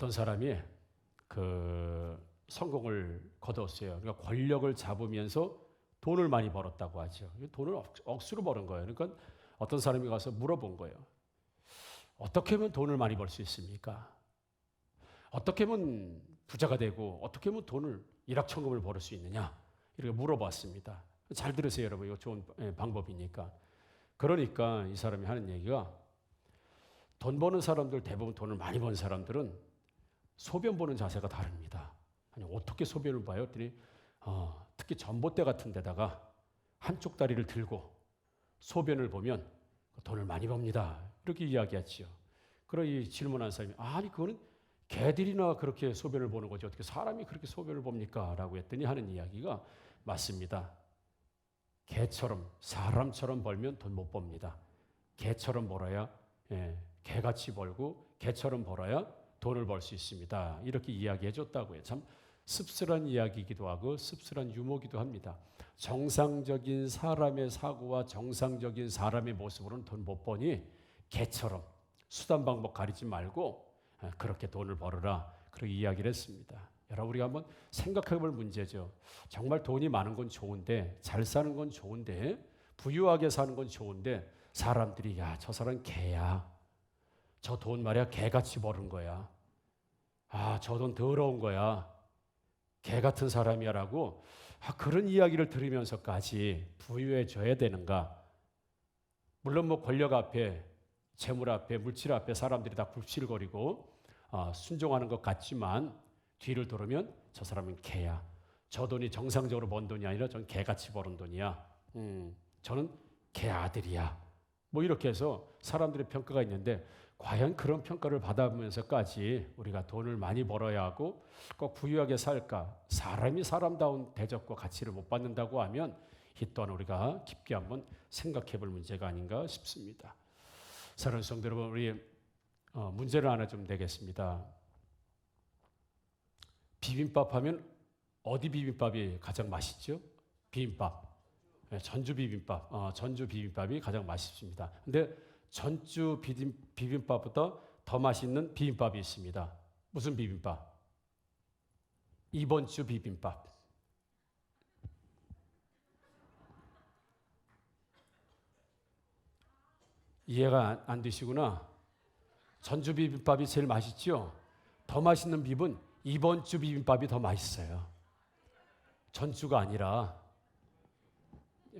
어떤 사람이 그 성공을 거뒀어요. 그러니까 권력을 잡으면서 돈을 많이 벌었다고 하죠. 돈을 억수로 버는 거예요. 그러니까 어떤 사람이 가서 물어본 거예요. 어떻게 하면 돈을 많이 벌 수 있습니까? 어떻게 하면 부자가 되고 어떻게 하면 돈을 일확천금을 벌을 수 있느냐? 이렇게 물어봤습니다. 잘 들으세요, 여러분. 이거 좋은 방법이니까. 그러니까 이 사람이 하는 얘기가 돈 버는 사람들, 대부분 돈을 많이 버는 사람들은 소변 보는 자세가 다릅니다. 아니, 어떻게 소변을 봐요? 했더니 특히 전봇대 같은 데다가 한쪽 다리를 들고 소변을 보면 돈을 많이 법니다. 이렇게 이야기하지요. 그러 이 질문한 사람이 아니 그거는 개들이나 그렇게 소변을 보는 거지 어떻게 사람이 그렇게 소변을 봅니까? 라고 했더니 하는 이야기가 맞습니다. 개처럼 사람처럼 벌면 돈 못 법니다. 개처럼 벌어야 개같이 벌고 개처럼 벌어야 돈을 벌 수 있습니다. 이렇게 이야기해 줬다고요. 참 씁쓸한 이야기이기도 하고 씁쓸한 유머기도 합니다. 정상적인 사람의 사고와 정상적인 사람의 모습으로는 돈 못 버니 개처럼 수단 방법 가리지 말고 그렇게 돈을 벌어라. 그렇게 이야기를 했습니다. 여러분 우리가 한번 생각해 볼 문제죠. 정말 돈이 많은 건 좋은데 잘 사는 건 좋은데 부유하게 사는 건 좋은데 사람들이 야, 저 사람 개야. 저 돈 말이야 개같이 버는 거야. 아, 저 돈 더러운 거야. 개 같은 사람이야 라고 그런 이야기를 들으면서까지 부유해져야 되는가? 물론 뭐 권력 앞에 재물 앞에 물질 앞에 사람들이 다 굽실거리고 순종하는 것 같지만 뒤를 돌으면 저 사람은 개야. 저 돈이 정상적으로 번 돈이 아니라 전 개같이 버는 돈이야. 저는 개 아들이야. 뭐 이렇게 해서 사람들의 평가가 있는데 과연 그런 평가를 받아보면서까지 우리가 돈을 많이 벌어야 하고 꼭 부유하게 살까? 사람이 사람다운 대접과 가치를 못 받는다고 하면 이 또한 우리가 깊게 한번 생각해 볼 문제가 아닌가 싶습니다. 사랑하는 성도 여러분, 우리 문제를 하나 좀 내겠습니다. 비빔밥 하면 어디 비빔밥이 가장 맛있죠? 비빔밥. 전주 비빔밥. 전주 비빔밥이 가장 맛있습니다. 근데 전주 비빔밥보다 더 맛있는 비빔밥이 있습니다. 무슨 비빔밥? 이번 주 비빔밥. 이해가 안 되시구나. 전주 비빔밥이 제일 맛있죠? 더 맛있는 비빔은 이번 주 비빔밥이 더 맛있어요. 전주가 아니라,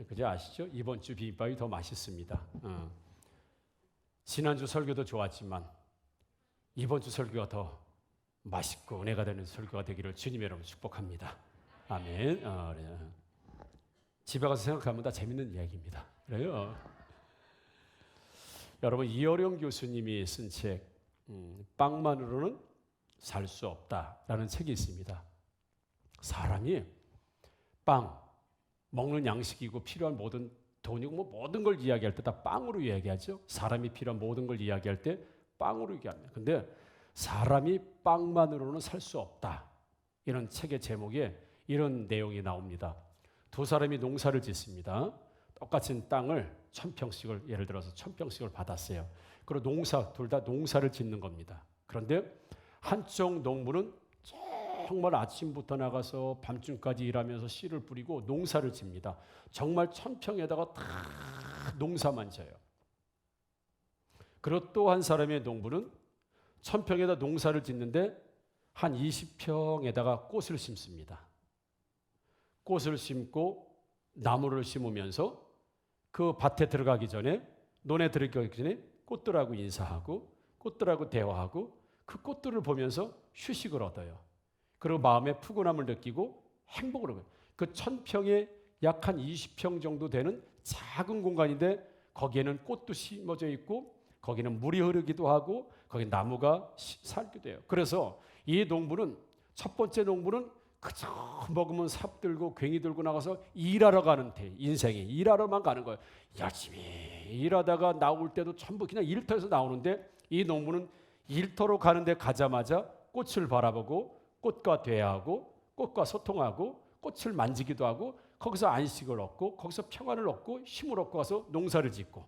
그죠? 아시죠? 이번 주 비빔밥이 더 맛있습니다. 지난주 설교도 좋았지만 이번 주 설교가 더 맛있고 은혜가 되는 설교가 되기를 주님 여러분 축복합니다. 아멘. 그래요. 집에 가서 생각하면 다 재밌는 이야기입니다. 그래요. 여러분 이어령 교수님이 쓴 책 빵만으로는 살 수 없다라는 책이 있습니다. 사람이 빵 먹는 양식이고 필요한 모든 돈이고 뭐 모든 걸 이야기할 때 다 빵으로 이야기하죠. 사람이 필요한 모든 걸 이야기할 때 빵으로 얘기합니다. 근데 사람이 빵만으로는 살 수 없다. 이런 책의 제목에 이런 내용이 나옵니다. 두 사람이 농사를 짓습니다. 똑같은 땅을 1000평씩을 예를 들어서 1000평씩을 받았어요. 그리고 둘 다 농사를 짓는 겁니다. 그런데 한쪽 농부는 정말 아침부터 나가서 밤중까지 일하면서 씨를 뿌리고 농사를 짓니다. 정말 1000평에다가 다 농사만 져요. 그리고 또 한 사람의 농부는 1000평에다 농사를 짓는데 한 20평에다가 꽃을 심습니다. 꽃을 심고 나무를 심으면서 그 밭에 들어가기 전에 논에 들어가기 전에 꽃들하고 인사하고 꽃들하고 대화하고 그 꽃들을 보면서 휴식을 얻어요. 그리고 마음의 푸근함을 느끼고 행복을 얻어요. 그 1000평에 약 한 20평 정도 되는 작은 공간인데 거기에는 꽃도 심어져 있고 거기는 물이 흐르기도 하고 거기 나무가 살기도 해요. 그래서 이 농부는 첫 번째 농부는 그저 먹으면 삽 들고 괭이 들고 나가서 일하러 가는 인생이 일하러만 가는 거예요. 열심히 일하다가 나올 때도 전부 그냥 일터에서 나오는데 이 농부는 일터로 가는데 가자마자 꽃을 바라보고 꽃과 대화하고 꽃과 소통하고 꽃을 만지기도 하고 거기서 안식을 얻고 거기서 평안을 얻고 힘을 얻고 가서 농사를 짓고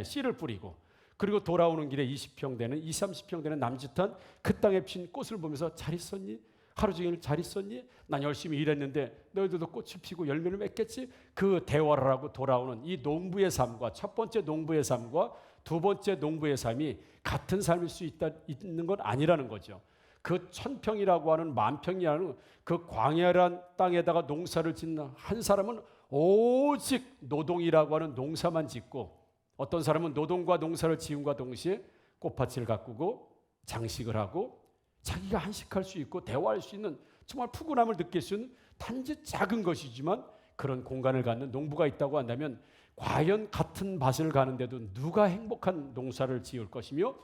씨를 뿌리고 그리고 돌아오는 길에 20평 되는 30평 되는 남짓한 그 땅에 핀 꽃을 보면서 잘 있었니? 하루 종일 잘 있었니? 난 열심히 일했는데 너희들도 꽃을 피고 열매를 맺겠지? 그 대화를 하고 돌아오는 이 농부의 삶과 첫 번째 농부의 삶과 두 번째 농부의 삶이 같은 삶일 수 있는 건 아니라는 거죠. 그 1000평이라고 하는 10,000평이라는 그 광야란 땅에다가 농사를 짓는 한 사람은 오직 노동이라고 하는 농사만 짓고, 어떤 사람은 노동과 농사를 지음과 동시에 꽃밭을 가꾸고 장식을 하고 자기가 한식할 수 있고 대화할 수 있는 정말 푸근함을 느낄 수 있는 단지 작은 것이지만 그런 공간을 갖는 농부가 있다고 한다면, 과연 같은 밭을 가는데도 누가 행복한 농사를 지을 것이며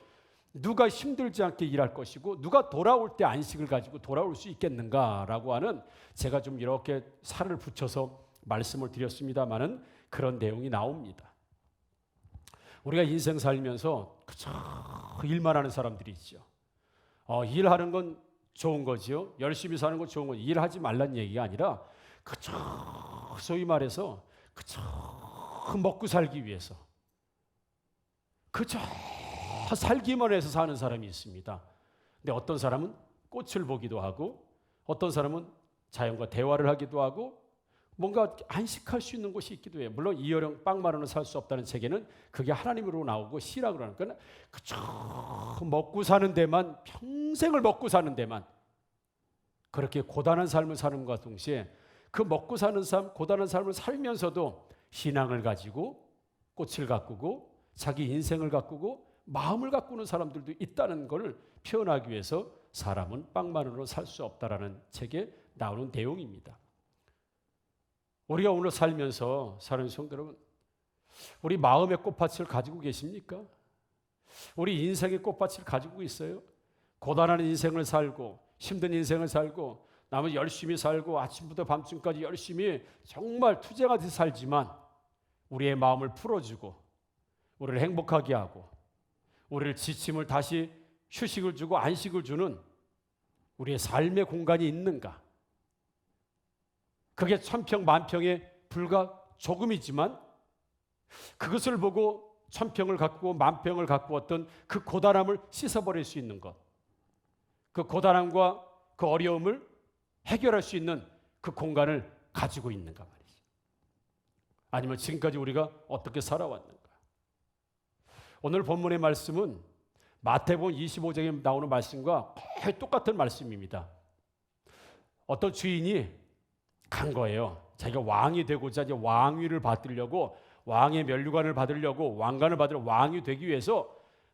누가 힘들지 않게 일할 것이고 누가 돌아올 때 안식을 가지고 돌아올 수 있겠는가라고 하는, 제가 좀 이렇게 살을 붙여서 말씀을 드렸습니다마는 그런 내용이 나옵니다. 우리가 인생 살면서 그저 일만 하는 사람들이 있죠. 일하는 건 좋은 거지요. 열심히 사는 건 좋은 거죠. 일하지 말란 얘기가 아니라 그저 소위 말해서 그저 먹고 살기 위해서 그저 살기만 해서 사는 사람이 있습니다. 근데 어떤 사람은 꽃을 보기도 하고 어떤 사람은 자연과 대화를 하기도 하고 뭔가 안식할 수 있는 곳이 있기도 해요. 물론 이어령 빵만원은 살 수 없다는 책에는 그게 하나님으로 나오고 시라 그러니까 그저 먹고 사는 데만, 평생을 먹고 사는 데만 그렇게 고단한 삶을 사는 것과 동시에 그 먹고 사는 삶, 고단한 삶을 살면서도 신앙을 가지고 꽃을 가꾸고 자기 인생을 가꾸고 마음을 가꾸는 사람들도 있다는 것을 표현하기 위해서 사람은 빵만으로 살 수 없다라는 책에 나오는 내용입니다. 우리가 오늘 살면서 사는 성도 여러분, 우리 마음의 꽃밭을 가지고 계십니까? 우리 인생의 꽃밭을 가지고 있어요? 고단한 인생을 살고 힘든 인생을 살고 남은 열심히 살고 아침부터 밤중까지 열심히 정말 투쟁하듯이 살지만 우리의 마음을 풀어주고 우리를 행복하게 하고 우리를 지침을 다시 휴식을 주고 안식을 주는 우리의 삶의 공간이 있는가? 그게 1000평, 10,000평에 불과 조금이지만 그것을 보고 1000평을 가꾸고 10,000평을 가꾸었던 그 고단함을 씻어버릴 수 있는 것, 그 고단함과 그 어려움을 해결할 수 있는 그 공간을 가지고 있는가 말이죠. 아니면 지금까지 우리가 어떻게 살아왔는가? 오늘 본문의 말씀은 마태복음 25장에 나오는 말씀과 거의 똑같은 말씀입니다. 어떤 주인이 간 거예요. 자기가 왕이 되고자 이제 왕위를 받으려고, 왕의 면류관을 받으려고, 왕관을 받으려 왕이 되기 위해서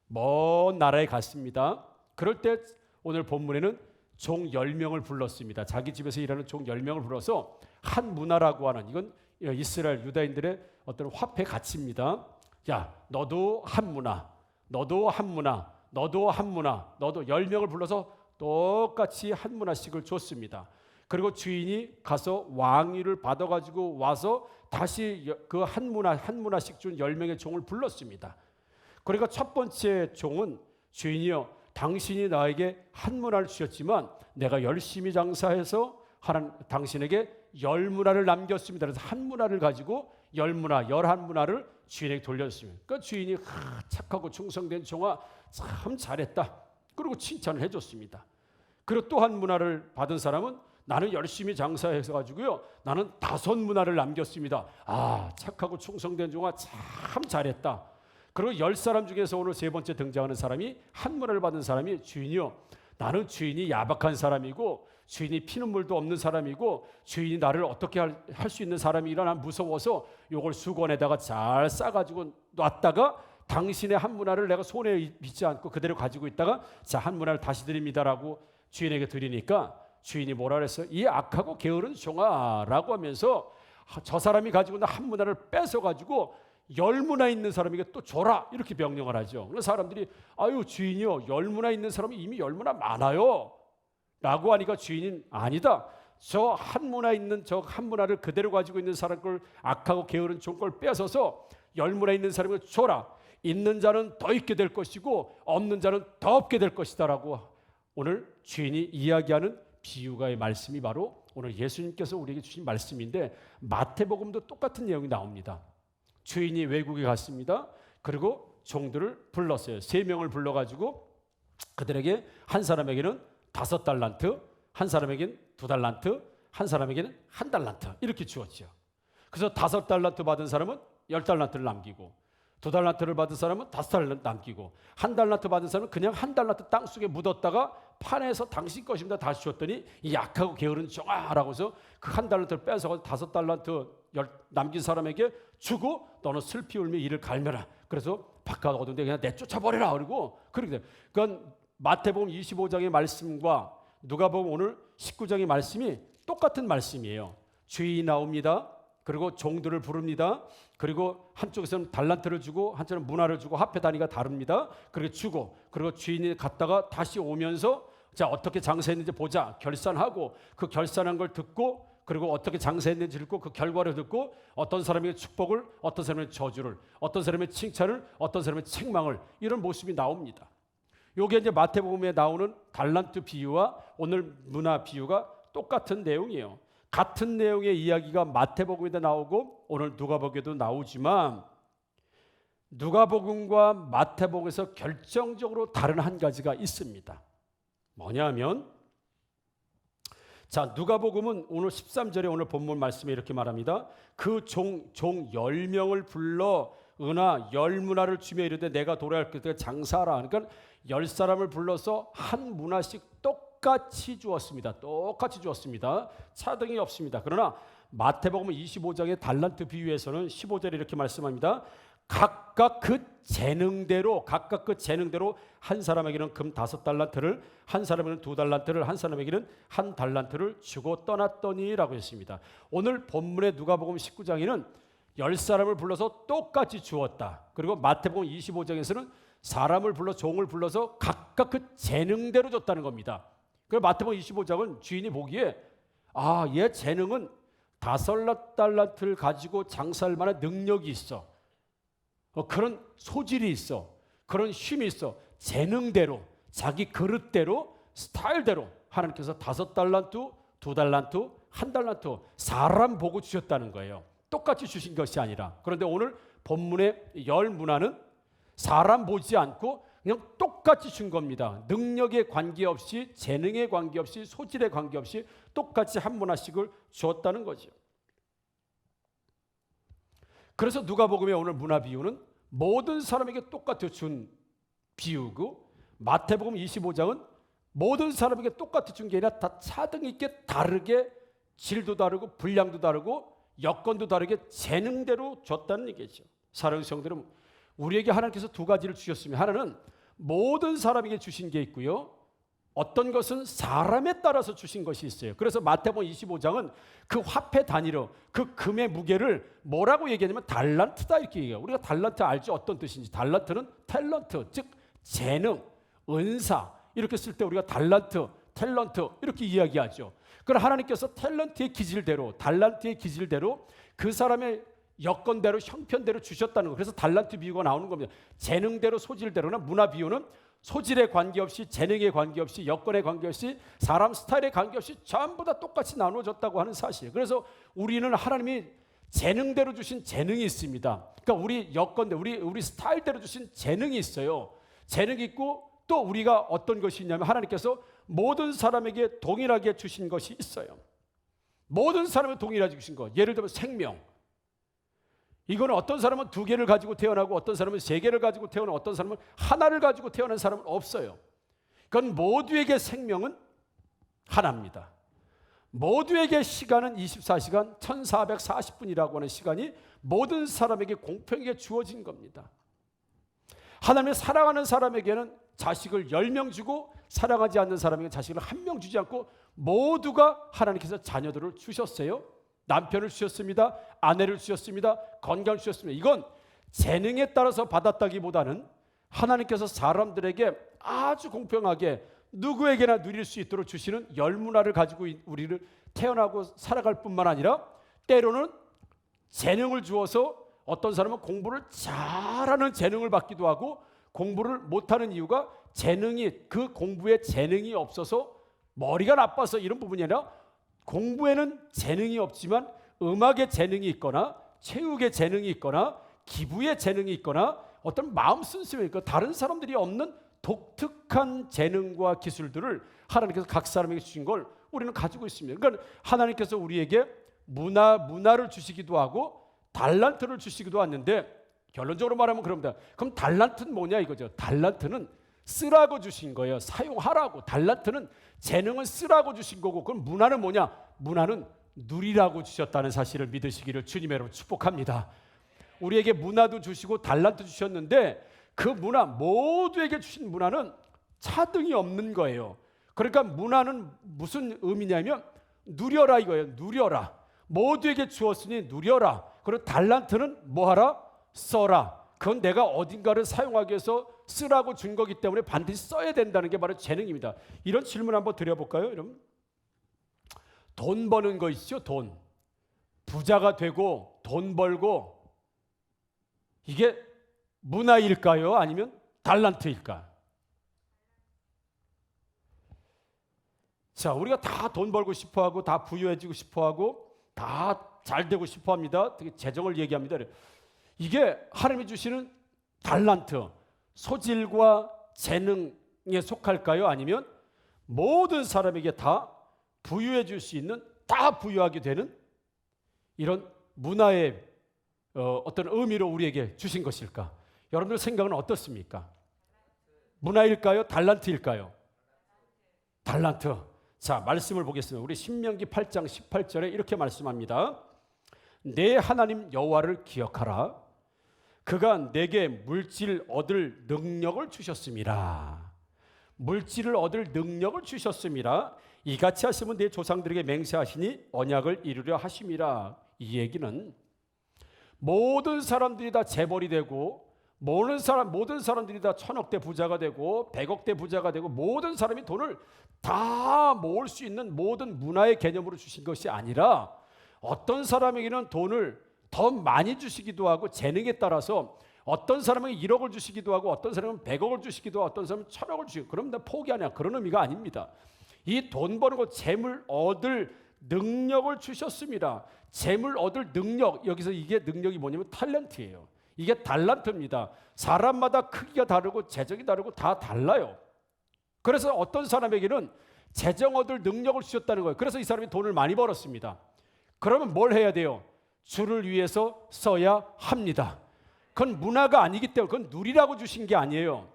먼 나라에 갔습니다. 그럴 때 오늘 본문에는 종 10명을 불렀습니다. 자기 집에서 일하는 종 10명을 불러서 한 문화라고 하는, 이건 이스라엘 유다인들의 어떤 화폐 가치입니다. 야, 너도 한 문화, 너도 한 문화, 너도 한 문화, 너도 10명을 불러서 똑같이 한 문화씩을 줬습니다. 그리고 주인이 가서 왕위를 받아가지고 와서 다시 그 한 문화씩 준 10명의 종을 불렀습니다. 그러니까 첫 번째 종은, 주인이여, 당신이 나에게 한 문화를 주셨지만 내가 열심히 장사해서 당신에게 10문화를 남겼습니다. 그래서 한 문화를 가지고 10문화, 11문화를 주인에게 돌렸습니다. 그러니까 주인이 착하고 충성된 종아, 참 잘했다. 그리고 칭찬을 해줬습니다. 그리고 또 한 문화를 받은 사람은, 나는 열심히 장사해서 가지고요, 나는 5문화를 남겼습니다. 아, 착하고 충성된 종아, 참 잘했다. 그리고 10사람 중에서 오늘 세 번째 등장하는 사람이, 한 문화를 받은 사람이, 주인이요, 나는 주인이 야박한 사람이고 주인이 피눈물도 없는 사람이고 주인이 나를 어떻게 할 수 있는 사람이라 난 무서워서 요걸 수건에다가 잘 싸가지고 놨다가 당신의 한 문화를 내가 손에 믿지 않고 그대로 가지고 있다가, 자, 한 문화를 다시 드립니다라고 주인에게 드리니까 주인이 뭐라 그랬어요? 이 악하고 게으른 종아라고 하면서 저 사람이 가지고 있는 한 문화를 뺏어가지고 10문화 있는 사람에게 또 줘라, 이렇게 명령을 하죠. 그래서 사람들이, 아유 주인이요, 10문화 있는 사람이 이미 10문화 많아요 라고 하니까 주인은, 아니다, 저 한 문화 있는 저 한 문화를 그대로 가지고 있는 사람 걸, 악하고 게으른 종 걸 뺏어서 10문화 있는 사람에게 줘라. 있는 자는 더 있게 될 것이고 없는 자는 더 없게 될 것이다 라고 오늘 주인이 이야기하는 비유가의 말씀이 바로 오늘 예수님께서 우리에게 주신 말씀인데, 마태복음도 똑같은 내용이 나옵니다. 주인이 외국에 갔습니다. 그리고 종들을 불렀어요. 3명을 불러가지고 그들에게 한 사람에게는 5달란트, 한 사람에게는 2달란트, 한 사람에게는 1달란트 이렇게 주었죠. 그래서 5달란트 받은 사람은 10달란트를 남기고 2달란트를 받은 사람은 5달란트 남기고 1달란트 받은 사람은 그냥 1달란트 땅속에 묻었다가 판에서 당신 것입니다 다시 줬더니 이 약하고 게으른 종아라고 해서 그 1달란트를 뺏어서 5달란트 남긴 사람에게 주고 너는 슬피 울며 이를 갈매라. 그래서 바깥 어두운데 그냥 내쫓아버려라. 그러고 그렇게 돼. 그건 마태복음 25장의 말씀과 누가복음 오늘 19장의 말씀이 똑같은 말씀이에요. 주인이 나옵니다. 그리고 종들을 부릅니다. 그리고 한쪽에서는 달란트를 주고 한쪽은 문화를 주고 화폐 단위가 다릅니다. 그리고 주고 그리고 주인이 갔다가 다시 오면서 자 어떻게 장사했는지 보자 결산하고 그 결산한 걸 듣고 그리고 어떻게 장사했는지 듣고 그 결과를 듣고 어떤 사람에게 축복을 어떤 사람에게 저주를 어떤 사람에게 칭찬을 어떤 사람에게 책망을 이런 모습이 나옵니다. 요게 이제 마태복음에 나오는 달란트 비유와 오늘 문화 비유가 똑같은 내용이에요. 같은 내용의 이야기가 마태복음에도 나오고 오늘 누가복음에도 나오지만 누가복음과 마태복음에서 결정적으로 다른 한 가지가 있습니다. 뭐냐면 자 누가복음은 오늘 13절에 오늘 본문 말씀에 이렇게 말합니다. 그 종 10명을 불러 은하 10문화를 주며 이르되 내가 돌아갈 그때 장사하라. 그러니까 10사람을 불러서 한 문화씩 똑같이 주었습니다. 똑같이 주었습니다. 차등이 없습니다. 그러나 마태복음 25장의 달란트 비유에서는 15절에 이렇게 말씀합니다. 각각 그 재능대로 한 사람에게는 금 5달란트를 한 사람에게는 2달란트를 한 사람에게는 1달란트를 주고 떠났더니라고 했습니다. 오늘 본문의 누가복음 19장에는 10사람을 불러서 똑같이 주었다. 그리고 마태복음 25장에서는 사람을 불러 종을 불러서 각각 그 재능대로 줬다는 겁니다. 그래서 마태복음 25장은 주인이 보기에 얘 재능은 5달란트를 가지고 장사할 만한 능력이 있어. 그런 소질이 있어. 그런 힘이 있어. 재능대로 자기 그릇대로 스타일대로 하나님께서 5달란트, 2달란트, 1달란트 사람 보고 주셨다는 거예요. 똑같이 주신 것이 아니라. 그런데 오늘 본문의 10문화는 사람 보지 않고 그냥 똑같이 준 겁니다. 능력에 관계없이 재능에 관계없이 소질에 관계없이 똑같이 한 문화씩을 주었다는 거죠. 그래서 누가복음의 오늘 문화 비유는 모든 사람에게 똑같이 준 비유고 마태복음 25장은 모든 사람에게 똑같이 준 게 아니라 다 차등 있게 다르게 질도 다르고 분량도 다르고 여건도 다르게 재능대로 줬다는 얘기죠. 사랑하는 성도들, 우리에게 하나님께서 2가지를 주셨으면 하나는 모든 사람에게 주신 게 있고요. 어떤 것은 사람에 따라서 주신 것이 있어요. 그래서 마태복음 25장은 그 화폐 단위로 그 금의 무게를 뭐라고 얘기하냐면 달란트다 이렇게 얘기해요. 우리가 달란트 알죠? 어떤 뜻인지. 달란트는 탤런트, 즉 재능, 은사 이렇게 쓸 때 우리가 달란트, 탤런트 이렇게 이야기하죠. 그럼 하나님께서 탤런트의 기질대로 달란트의 기질대로 그 사람의 여건대로 형편대로 주셨다는 거. 그래서 달란트 비유가 나오는 겁니다. 재능대로 소질대로나 문화 비유는 소질에 관계없이 재능에 관계없이 여건에 관계없이 사람 스타일에 관계없이 전부 다 똑같이 나눠졌다고 하는 사실. 그래서 우리는 하나님이 재능대로 주신 재능이 있습니다. 그러니까 우리 여건대로 우리 스타일대로 주신 재능이 있어요. 재능이 있고 또 우리가 어떤 것이 있냐면 하나님께서 모든 사람에게 동일하게 주신 것이 있어요. 모든 사람에게 동일하게 주신 것. 예를 들면 생명. 이거는 어떤 사람은 2개를 가지고 태어나고 어떤 사람은 3개를 가지고 태어나고 어떤 사람은 하나를 가지고 태어난 사람은 없어요. 그건 모두에게 생명은 하나입니다. 모두에게 시간은 24시간 1440분이라고 하는 시간이 모든 사람에게 공평하게 주어진 겁니다. 하나님의 사랑하는 사람에게는 자식을 10명 주고 사랑하지 않는 사람에게 자식을 1명 주지 않고 모두가 하나님께서 자녀들을 주셨어요. 남편을 주셨습니다. 아내를 주셨습니다. 건강을 주셨습니다. 이건 재능에 따라서 받았다기보다는 하나님께서 사람들에게 아주 공평하게 누구에게나 누릴 수 있도록 주시는 열문화를 가지고 우리를 태어나고 살아갈 뿐만 아니라 때로는 재능을 주어서 어떤 사람은 공부를 잘하는 재능을 받기도 하고 공부를 못하는 이유가 그 공부에 재능이 없어서 머리가 나빠서 이런 부분이 아니라 공부에는 재능이 없지만 음악에 재능이 있거나 체육에 재능이 있거나 기부에 재능이 있거나 어떤 마음 쓴심이니까 다른 사람들이 없는 독특한 재능과 기술들을 하나님께서 각 사람에게 주신 걸 우리는 가지고 있습니다. 그러니까 하나님께서 우리에게 문화를 주시기도 하고 달란트를 주시기도 하는데, 결론적으로 말하면 그럽니다. 그럼 달란트는 뭐냐 이거죠. 달란트는 쓰라고 주신 거예요. 사용하라고. 달란트는 재능을 쓰라고 주신 거고, 그럼 문화는 뭐냐? 문화는 누리라고 주셨다는 사실을 믿으시기를 주님의 이름으로 축복합니다. 우리에게 문화도 주시고 달란트 주셨는데, 그 문화, 모두에게 주신 문화는 차등이 없는 거예요. 그러니까 문화는 무슨 의미냐면 누려라 이거예요. 누려라. 모두에게 주었으니 누려라. 그리고 달란트는 뭐하라? 써라. 그건 내가 어딘가를 사용하기 위해서 쓰라고 준 거기 때문에 반드시 써야 된다는 게 바로 재능입니다. 이런 질문 한번 드려볼까요? 여러분, 돈 버는 거 있죠? 돈. 부자가 되고 돈 벌고, 이게 문화일까요? 아니면 달란트일까? 자, 우리가 다 돈 벌고 싶어하고 다 부유해지고 싶어하고 다 잘 되고 싶어합니다. 특히 재정을 얘기합니다. 이게 하나님이 주시는 달란트, 소질과 재능에 속할까요? 아니면 모든 사람에게 다 부유해질 수 있는, 다 부유하게 되는 이런 문화의 어떤 의미로 우리에게 주신 것일까? 여러분들 생각은 어떻습니까? 문화일까요? 달란트일까요? 달란트. 자, 말씀을 보겠습니다. 우리 신명기 8장 18절에 이렇게 말씀합니다. 내 하나님 여호와를 기억하라. 그가 내게 물질 얻을 능력을 주셨습니다. 물질을 얻을 능력을 주셨습니다. 이같이 하시면 내 조상들에게 맹세하시니 언약을 이루려 하심이라. 이 얘기는 모든 사람들이 다 재벌이 되고, 모든 사람들이 다 1000억대 부자가 되고 100억대 부자가 되고, 모든 사람이 돈을 다 모을 수 있는 모든 문화의 개념으로 주신 것이 아니라, 어떤 사람에게는 돈을 더 많이 주시기도 하고, 재능에 따라서 어떤 사람에게 1억을 주시기도 하고, 어떤 사람은 100억을 주시기도 하고, 어떤 사람은 1000억을 주시고, 그럼 나 포기하냐, 그런 의미가 아닙니다. 이 돈 버는 것, 재물 얻을 능력을 주셨습니다. 재물 얻을 능력, 여기서 이게 능력이 뭐냐면 탤런트예요. 이게 달란트입니다. 사람마다 크기가 다르고 재정이 다르고 다 달라요. 그래서 어떤 사람에게는 재정 얻을 능력을 주셨다는 거예요. 그래서 이 사람이 돈을 많이 벌었습니다. 그러면 뭘 해야 돼요? 주를 위해서 써야 합니다. 그건 문화가 아니기 때문에, 그건 누리라고 주신 게 아니에요.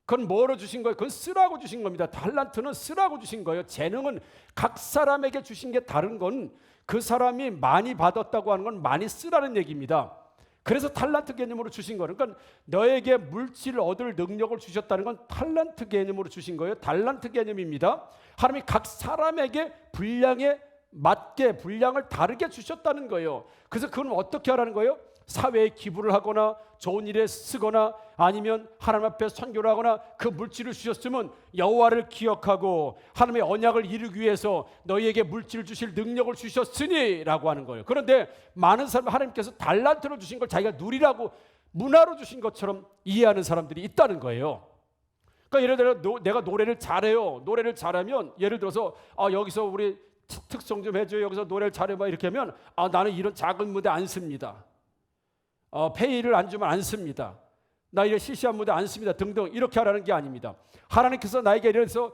그건 뭐로 주신 거예요? 그건 쓰라고 주신 겁니다. 달란트는 쓰라고 주신 거예요. 재능은 각 사람에게 주신 게 다른 건, 그 사람이 많이 받았다고 하는 건 많이 쓰라는 얘기입니다. 그래서 달란트 개념으로 주신 거예요. 그러니까 너에게 물질을 얻을 능력을 주셨다는 건 달란트 개념으로 주신 거예요. 달란트 개념입니다. 하나님이 각 사람에게 분량에 맞게 분량을 다르게 주셨다는 거예요. 그래서 그건 어떻게 하라는 거예요? 사회에 기부를 하거나 좋은 일에 쓰거나, 아니면 하나님 앞에 선교를 하거나, 그 물질을 주셨으면 여호와를 기억하고 하나님의 언약을 이루기 위해서 너희에게 물질을 주실 능력을 주셨으니 라고 하는 거예요. 그런데 많은 사람, 하나님께서 달란트로 주신 걸 자기가 누리라고 문화로 주신 것처럼 이해하는 사람들이 있다는 거예요. 그러니까 예를 들어 내가 노래를 잘해요. 노래를 잘하면, 예를 들어서 여기서 우리 특성 좀 해줘요. 여기서 노래를 잘해봐. 이렇게 하면 나는 이런 작은 무대 안 씁니다. 페이를 안 주면 안 씁니다. 나 이런 시시한 무대 안 씁니다. 등등, 이렇게 하라는 게 아닙니다. 하나님께서 나에게 이래서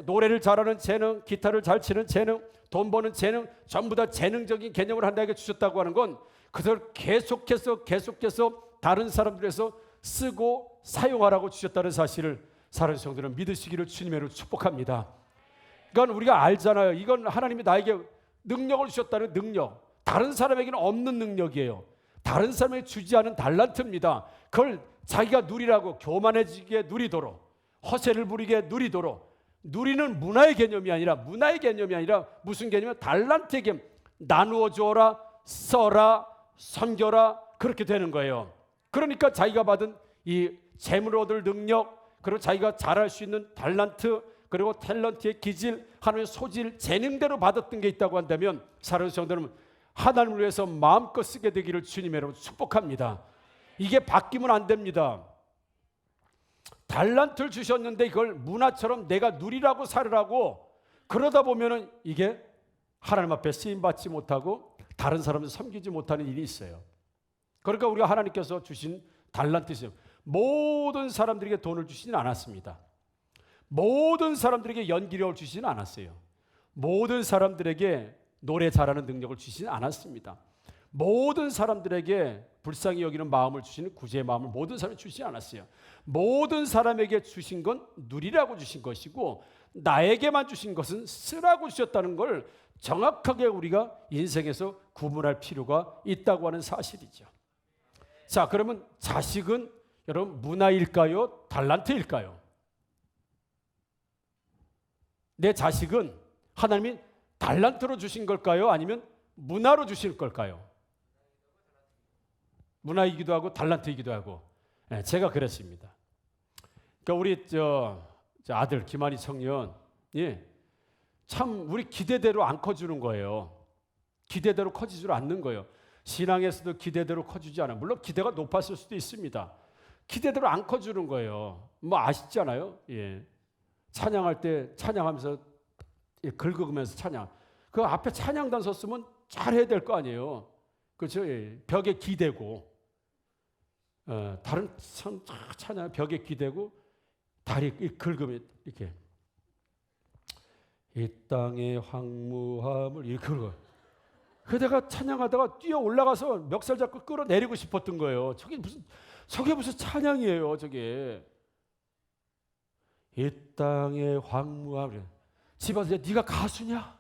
노래를 잘하는 재능, 기타를 잘 치는 재능, 돈 버는 재능, 전부 다 재능적인 개념을 한다게 주셨다고 하는 건, 그것을 계속해서 다른 사람들에서 쓰고 사용하라고 주셨다는 사실을 사랑하는 성도들은 믿으시기를 주님의 이름으로 축복합니다. 그러니까 우리가 알잖아요. 이건 하나님이 나에게 능력을 주셨다는 능력, 다른 사람에게는 없는 능력이에요. 다른 사람에게 주지 않은 달란트입니다. 그걸 자기가 누리라고, 교만해지게 누리도록, 허세를 부리게 누리도록, 누리는 문화의 개념이 아니라 무슨 개념이야? 달란트의 개념. 나누어 주어라, 써라, 섬겨라, 그렇게 되는 거예요. 그러니까 자기가 받은 이 재물 얻을 능력, 그리고 자기가 잘할 수 있는 달란트, 그리고 탤런트의 기질, 하나님의 소질, 재능대로 받았던 게 있다고 한다면, 사랑하는 성도는 하나님을 위해서 마음껏 쓰게 되기를 주님의 이름으로 축복합니다. 이게 바뀌면 안 됩니다. 달란트를 주셨는데 이걸 문화처럼 내가 누리라고 살으라고 그러다 보면은 이게 하나님 앞에 쓰임받지 못하고 다른 사람을 섬기지 못하는 일이 있어요. 그러니까 우리가 하나님께서 주신 달란트 시스템. 모든 사람들에게 돈을 주시진 않았습니다. 모든 사람들에게 연기력을 주시진 않았어요. 모든 사람들에게 노래 잘하는 능력을 주시진 않았습니다. 모든 사람들에게 불쌍히 여기는 마음을 주시는 구제의 마음을 모든 사람이 주시지 않았어요. 모든 사람에게 주신 건 누리라고 주신 것이고 나에게만 주신 것은 쓰라고 주셨다는 걸 정확하게 우리가 인생에서 구분할 필요가 있다고 하는 사실이죠. 자, 그러면 자식은 여러분 문화일까요? 달란트일까요? 내 자식은 하나님이 달란트로 주신 걸까요? 아니면 문화로 주실 걸까요? 문화이기도 하고 달란트이기도 하고. 네, 제가 그랬습니다. 그러니까 우리 저 아들 김한희 청년, 예, 참 우리 기대대로 안 커주는 거예요. 기대대로 커지지 않는 거예요. 신앙에서도 기대대로 커주지 않아요. 물론 기대가 높았을 수도 있습니다. 기대대로 안 커주는 거예요. 뭐 아시잖아요. 예. 찬양할 때 찬양하면서 긁으면서 찬양. 그 앞에 찬양단 섰으면 잘해야 될 거 아니에요. 그렇죠? 예. 벽에 기대고 다른 찬양 벽에 기대고 다리 긁으면 이렇게 이 땅의 황무함을 이렇게 긁어. 그러다가 찬양하다가 뛰어 올라가서 멱살 잡고 끌어내리고 싶었던 거예요. 저게 무슨 찬양이에요, 저게. 이 땅의 황무함. 집 와서 네가 가수냐?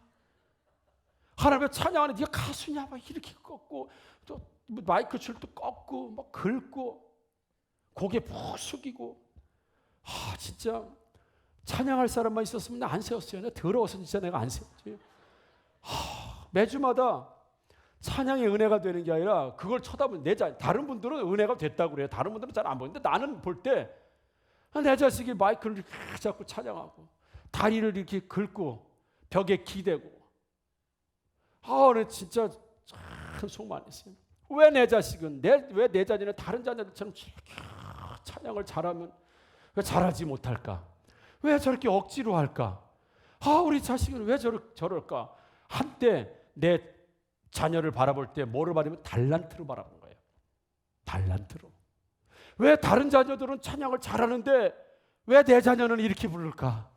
하나님의 찬양하는 네가 가수냐? 막 이렇게 꺾고 또 마이크 줄도 꺾고 막 긁고 고개 푹 숙이고. 진짜 찬양할 사람만 있었으면 나 안 세웠어요. 내가 더러워서 진짜 내가 안 세웠지. 매주마다 찬양의 은혜가 되는 게 아니라 그걸 쳐다보면 다른 분들은 은혜가 됐다고 그래요. 다른 분들은 잘 안 보는데 나는 볼 때 내 자식이 마이크를 이렇게 잡고 찬양하고 다리를 이렇게 긁고 벽에 기대고 나 진짜 참 속만했어요. 왜 내 자식은 왜 내 자녀는 다른 자녀들처럼 찬양을 잘하면 왜 잘하지 못할까? 왜 저렇게 억지로 할까? 우리 자식은 왜 저럴까? 한때 내 자녀를 바라볼 때 뭐를 바라보면 달란트로 바라본 거예요. 달란트로. 왜 다른 자녀들은 찬양을 잘하는데 왜 내 자녀는 이렇게 부를까?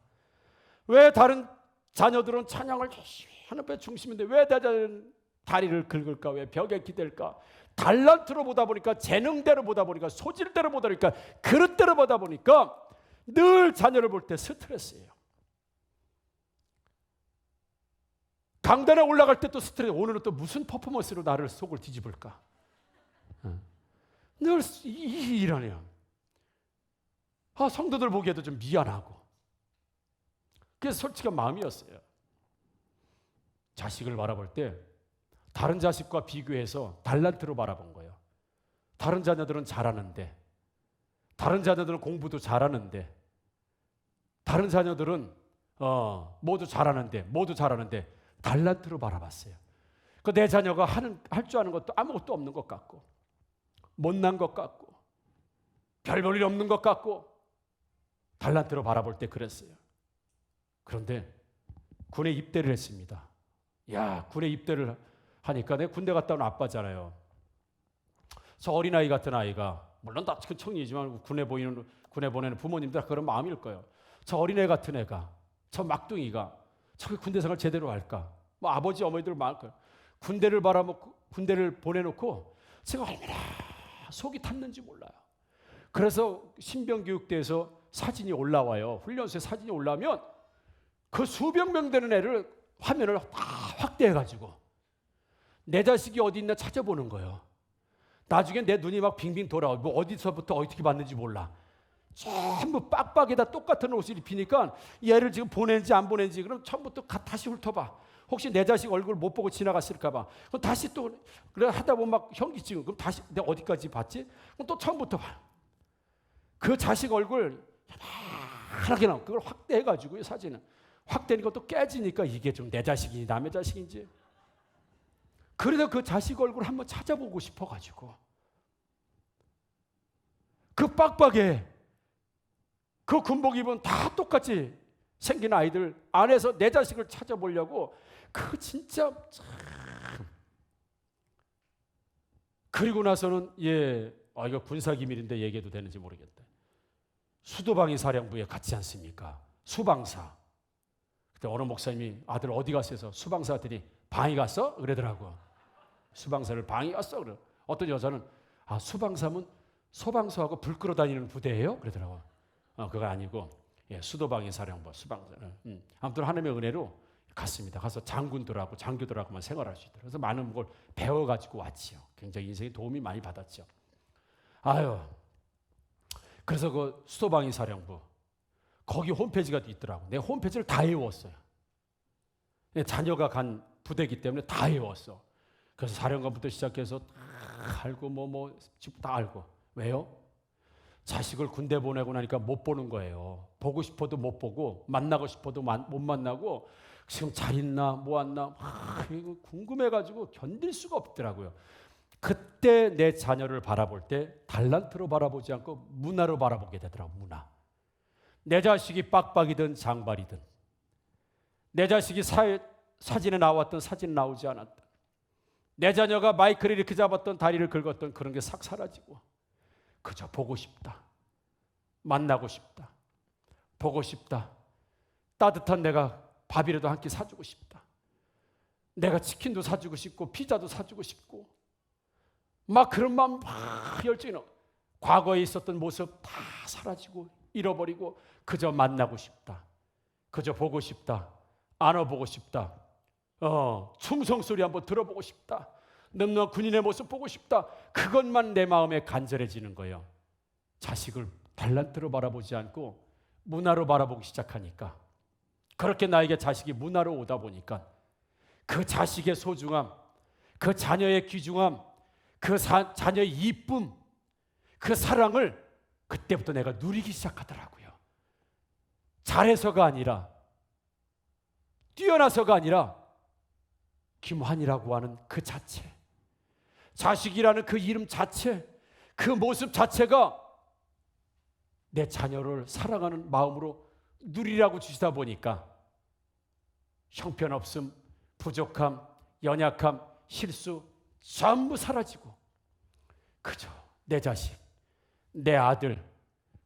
왜 다른 자녀들은 찬양을 열심히 하는 배 중심인데 왜 내 자녀는 다리를 긁을까? 왜 벽에 기댈까? 달란트로 보다 보니까 재능대로 보다 보니까 소질대로 보다 보니까 그릇대로 보다 보니까 늘 자녀를 볼 때 스트레스예요. 강단에 올라갈 때 또 스트레스. 오늘은 또 무슨 퍼포먼스로 나를 속을 뒤집을까? 늘 이러네요. 성도들 보기에도 좀 미안하고. 그래서 솔직한 마음이었어요. 자식을 바라볼 때 다른 자식과 비교해서 달란트로 바라본 거예요. 다른 자녀들은 잘하는데, 다른 자녀들은 공부도 잘하는데, 다른 자녀들은 모두 잘하는데 달란트로 바라봤어요. 내 자녀가 할 줄 아는 것도 아무것도 없는 것 같고, 못난 것 같고, 별 볼 일 없는 것 같고, 달란트로 바라볼 때 그랬어요. 그런데 군에 입대를 했습니다. 군에 입대를 하니까 내가 군대 갔다 온 아빠잖아요. 저 어린아이 같은 아이가, 물론 다 청년이지만 군에 보내는 부모님들 다 그런 마음일 거예요. 저 어린애 같은 애가, 저 막둥이가 저기 군대 생활 제대로 할까? 뭐 아버지 어머니들 많을 거예요. 군대를 보내놓고 제가 얼마나 속이 탔는지 몰라요. 그래서 신병교육대에서 사진이 올라와요. 훈련소에 사진이 올라오면 그 수백 명 되는 애를 화면을 다 확대해가지고 내 자식이 어디 있나 찾아보는 거예요. 나중에 내 눈이 막 빙빙 돌아와. 뭐 어디서부터 어떻게 봤는지 몰라. 전부 빡빡에다 똑같은 옷을 입히니까 얘를 지금 보낸지 안 보낸지 그럼 처음부터 다시 훑어봐. 혹시 내 자식 얼굴 못 보고 지나갔을까 봐. 그럼 다시 또 그래 하다 보면 막 현기증. 그럼 다시 내가 어디까지 봤지? 그럼 또 처음부터 봐. 그 자식 얼굴 하나게 나와. 그걸 확대해가지고 사진은 확대니까 또 깨지니까 이게 좀 내 자식인지 남의 자식인지. 그래서 그 자식 얼굴 한번 찾아보고 싶어가지고 그 빡빡에 그 군복 입은 다 똑같이 생긴 아이들 안에서 내 자식을 찾아보려고 그 진짜 참. 그리고 나서는 이거 군사기밀인데 얘기해도 되는지 모르겠다. 수도방위 사령부에 갔지 않습니까? 수방사. 그때 어느 목사님이 아들 어디 갔어 해서 수방사 했더니 방위 갔어? 그러더라고. 수방사를 방위 갔어? 그래. 어떤 여자는 수방사면 소방서하고 불 끌어 다니는 부대예요? 그러더라고. 그거 아니고 수도방위 사령부 수방사. 아무튼 하나님의 은혜로 갔습니다. 가서 장군들하고 장교들하고만 생활할 수 있도록. 그래서 많은 걸 배워가지고 왔지요. 굉장히 인생에 도움이 많이 받았죠. 그래서 그 수도방위 사령부 거기 홈페이지가 있더라고. 내 홈페이지를 다 외웠어요. 내 자녀가 간 부대이기 때문에 다 외웠어. 그래서 사령관부터 시작해서 다 알고 다 알고. 왜요? 자식을 군대 보내고 나니까 못 보는 거예요. 보고 싶어도 못 보고 만나고 싶어도 못 만나고 지금 잘 있나 뭐 왔나 이거 궁금해가지고 견딜 수가 없더라고요. 그때 내 자녀를 바라볼 때 달란트로 바라보지 않고 문화로 바라보게 되더라고요. 문화. 내 자식이 빡빡이든 장발이든 내 자식이 사진에 나왔던 사진에 나오지 않았던 내 자녀가 마이크를 이렇게 잡았던 다리를 긁었던 그런 게 싹 사라지고 그저 보고 싶다. 만나고 싶다. 보고 싶다. 따뜻한 내가 밥이라도 한 끼 사주고 싶다. 내가 치킨도 사주고 싶고 피자도 사주고 싶고 막 그런 마음 열정이 나. 과거에 있었던 모습 다 사라지고 잃어버리고 그저 만나고 싶다. 그저 보고 싶다. 안아보고 싶다. 충성 소리 한번 들어보고 싶다. 늠름한 군인의 모습 보고 싶다. 그것만 내 마음에 간절해지는 거예요. 자식을 달란트로 바라보지 않고 문화로 바라보기 시작하니까 그렇게 나에게 자식이 문화로 오다 보니까 그 자식의 소중함, 그 자녀의 귀중함, 그 자녀의 이쁨, 그 사랑을 그때부터 내가 누리기 시작하더라고요. 잘해서가 아니라 뛰어나서가 아니라 김환이라고 하는 그 자체, 자식이라는 그 이름 자체, 그 모습 자체가 내 자녀를 사랑하는 마음으로 누리라고 주시다 보니까 형편없음, 부족함, 연약함, 실수 전부 사라지고 그저 내 자식, 내 아들,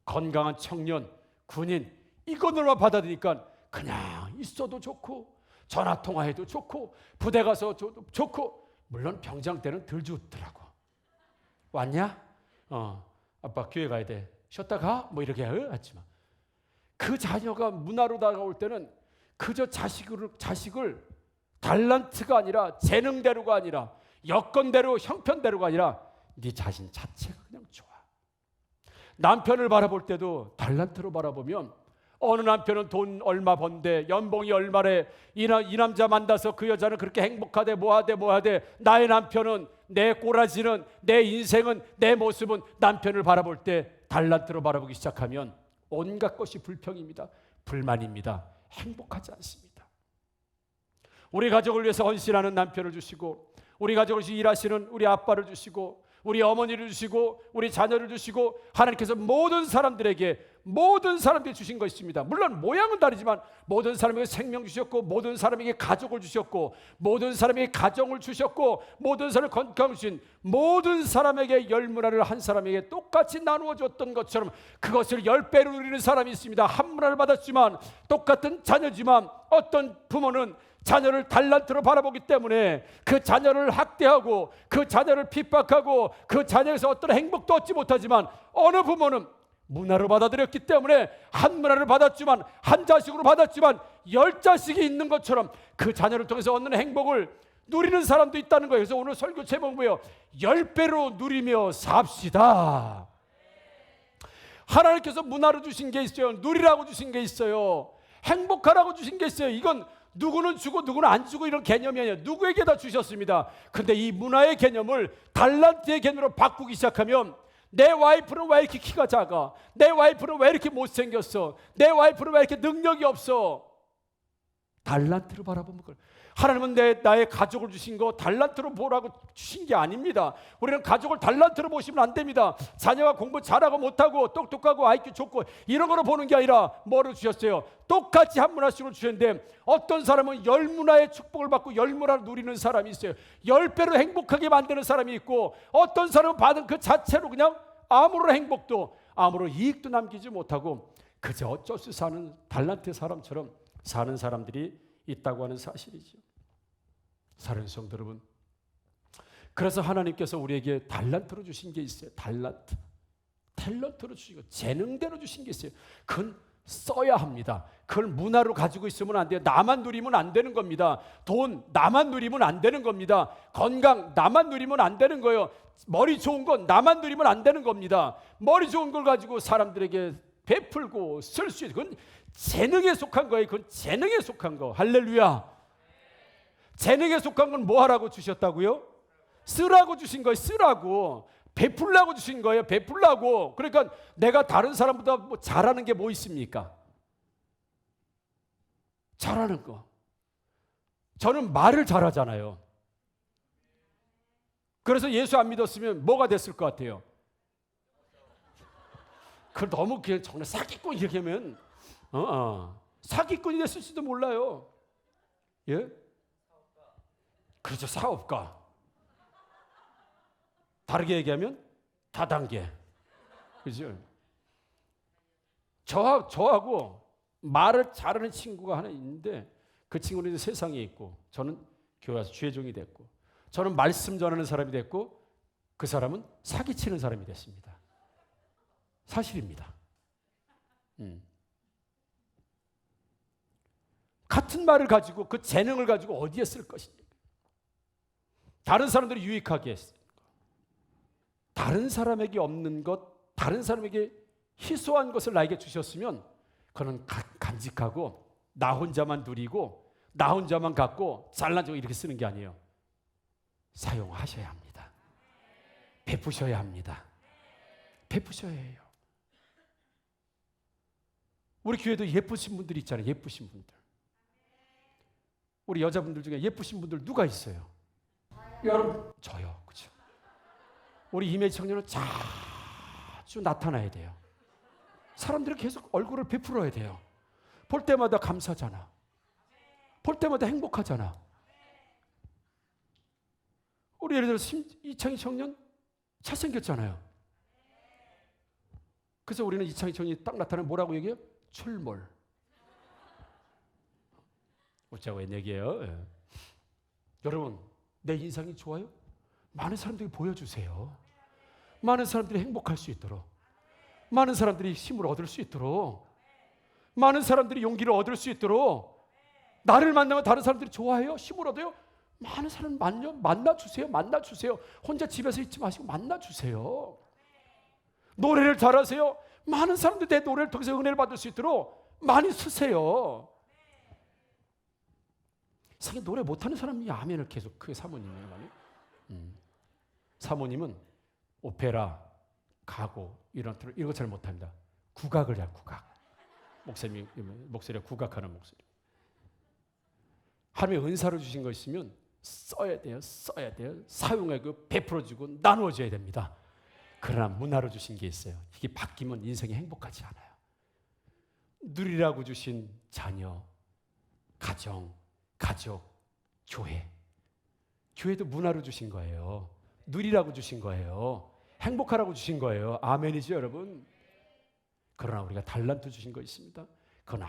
건강한 청년, 군인 이것들만 받아들이니까 그냥 있어도 좋고 전화통화해도 좋고 부대 가서 좋고 물론 병장 때는 덜 좋더라고. 왔냐? 아빠 교회 가야 돼. 쉬었다 가? 뭐 이렇게 하지만 그 자녀가 문화로 다가올 때는 그저 자식을 달란트가 아니라 재능대로가 아니라 여건대로 형편대로가 아니라 네 자신 자체가 그냥 좋아. 남편을 바라볼 때도 달란트로 바라보면 어느 남편은 돈 얼마 번대 연봉이 얼마래 이 남자 만나서 그 여자는 그렇게 행복하대 뭐하대 나의 남편은 내 꼬라지는 내 인생은 내 모습은 남편을 바라볼 때 달란트로 바라보기 시작하면 온갖 것이 불평입니다. 불만입니다. 행복하지 않습니다. 우리 가족을 위해서 헌신하는 남편을 주시고 우리 가족을 위해서 일하시는 우리 아빠를 주시고 우리 어머니를 주시고 우리 자녀를 주시고 하나님께서 모든 사람들이 주신 것입니다. 물론 모양은 다르지만 모든 사람에게 생명 주셨고 모든 사람에게 가족을 주셨고 모든 사람에게 가정을 주셨고 모든 사람을 건강 주신 모든 사람에게 열문화를 한 사람에게 똑같이 나누어 줬던 것처럼 그것을 10배로 누리는 사람이 있습니다. 한 문화를 받았지만 똑같은 자녀지만 어떤 부모는 자녀를 달란트로 바라보기 때문에 그 자녀를 학대하고 그 자녀를 핍박하고 그 자녀에서 어떤 행복도 얻지 못하지만 어느 부모는 문화로 받아들였기 때문에 한 문화를 받았지만 한 자식으로 받았지만 10자식이 있는 것처럼 그 자녀를 통해서 얻는 행복을 누리는 사람도 있다는 거예요. 그래서 오늘 설교 제목 뭐예요? 10배로 누리며 삽시다. 하나님께서 문화로 주신 게 있어요. 누리라고 주신 게 있어요. 행복하라고 주신 게 있어요. 이건 누구는 주고 누구는 안 주고 이런 개념이 아니에요. 누구에게 다 주셨습니다. 근데 이 문화의 개념을 달란트의 개념으로 바꾸기 시작하면 내 와이프는 왜 이렇게 키가 작아? 내 와이프는 왜 이렇게 못생겼어? 내 와이프는 왜 이렇게 능력이 없어? 달란트로 바라보면 그걸 하나님은 나의 가족을 주신 거 달란트로 보라고 주신 게 아닙니다. 우리는 가족을 달란트로 보시면 안 됩니다. 자녀가 공부 잘하고 못하고 똑똑하고 IQ 좋고 이런 거로 보는 게 아니라 뭐로 주셨어요? 똑같이 한 문화씩으로 주셨는데 어떤 사람은 10문화의 축복을 받고 10문화를 누리는 사람이 있어요. 10배로 행복하게 만드는 사람이 있고 어떤 사람은 받은 그 자체로 그냥 아무런 행복도 아무런 이익도 남기지 못하고 그저 어쩔 수 사는 달란트의 사람처럼 사는 사람들이 있다고 하는 사실이죠. 사랑하는 성도 여러분, 그래서 하나님께서 우리에게 달란트로 주신 게 있어요. 달란트, 탤런트로 주신 거, 재능대로 주신 게 있어요. 그건 써야 합니다. 그걸 문화로 가지고 있으면 안 돼요. 나만 누리면 안 되는 겁니다. 돈 나만 누리면 안 되는 겁니다. 건강 나만 누리면 안 되는 거예요. 머리 좋은 건 나만 누리면 안 되는 겁니다. 머리 좋은 걸 가지고 사람들에게 베풀고 쓸 수 있는 그건 재능에 속한 거예요. 그건 재능에 속한 거. 할렐루야. 재능에 속한 건 뭐 하라고 주셨다고요? 쓰라고 주신 거예요. 쓰라고. 베풀라고 주신 거예요. 베풀라고. 그러니까 내가 다른 사람보다 뭐 잘하는 게 뭐 있습니까? 잘하는 거. 저는 말을 잘하잖아요. 그래서 예수 안 믿었으면 뭐가 됐을 것 같아요? 그 너무 정말 사기꾼 이렇게 하면 사기꾼이 됐을지도 몰라요. 예? 그렇죠. 사업가. 다르게 얘기하면 다단계. 그죠? 저하고 말을 잘하는 친구가 하나 있는데 그 친구는 이제 세상에 있고 저는 교회 와서 주의종이 됐고 저는 말씀 전하는 사람이 됐고 그 사람은 사기치는 사람이 됐습니다. 사실입니다. 같은 말을 가지고 그 재능을 가지고 어디에 쓸 것입니까? 다른 사람들이 유익하게 했어요. 다른 사람에게 없는 것, 다른 사람에게 희소한 것을 나에게 주셨으면 그는 간직하고 나 혼자만 누리고 나 혼자만 갖고 잘나지고 이렇게 쓰는 게 아니에요. 사용하셔야 합니다. 베푸셔야 합니다. 베푸셔야 해요. 우리 교회도 예쁘신 분들이 있잖아요. 예쁘신 분들. 우리 여자분들 중에 예쁘신 분들 누가 있어요? 여러분, 저요. 그렇죠? 우리 이미지 청년은 자주 나타나야 돼요. 사람들이 계속 얼굴을 베풀어야 돼요. 볼 때마다 감사잖아. 볼 때마다 행복하잖아. 우리 예를 들어서 이창희 청년 잘생겼잖아요. 그래서 우리는 이창희 청년이 딱 나타나면 뭐라고 얘기해요? 출몰. 웃자고 했는 얘기예요. 예. 여러분, 내 인상이 좋아요? 많은 사람들이 보여주세요. 많은 사람들이 행복할 수 있도록, 많은 사람들이 힘을 얻을 수 있도록, 많은 사람들이 용기를 얻을 수 있도록, 나를 만나면 다른 사람들이 좋아해요? 힘을 얻어요? 많은 사람 만나주세요. 만나주세요. 혼자 집에서 있지 마시고 만나주세요. 노래를 잘하세요? 많은 사람들이 내 노래를 통해서 은혜를 받을 수 있도록 많이 쓰세요. 세상에 노래 못하는 사람이 아멘을 계속 그게 사모님이에요. 사모님은 오페라, 가곡 이런 거 잘 못합니다. 국악을 잘 국악. 목소리가 국악하는 목소리. 하나님의 은사를 주신 거 있으면 써야 돼요. 써야 돼요. 사용하고 베풀어주고 나누어줘야 됩니다. 그러나 문화로 주신 게 있어요. 이게 바뀌면 인생이 행복하지 않아요. 누리라고 주신 자녀, 가정, 가족, 교회. 교회도 문화로 주신 거예요. 누리라고 주신 거예요. 행복하라고 주신 거예요. 아멘이죠, 여러분? 그러나 우리가 달란트 주신 거 있습니다. 그건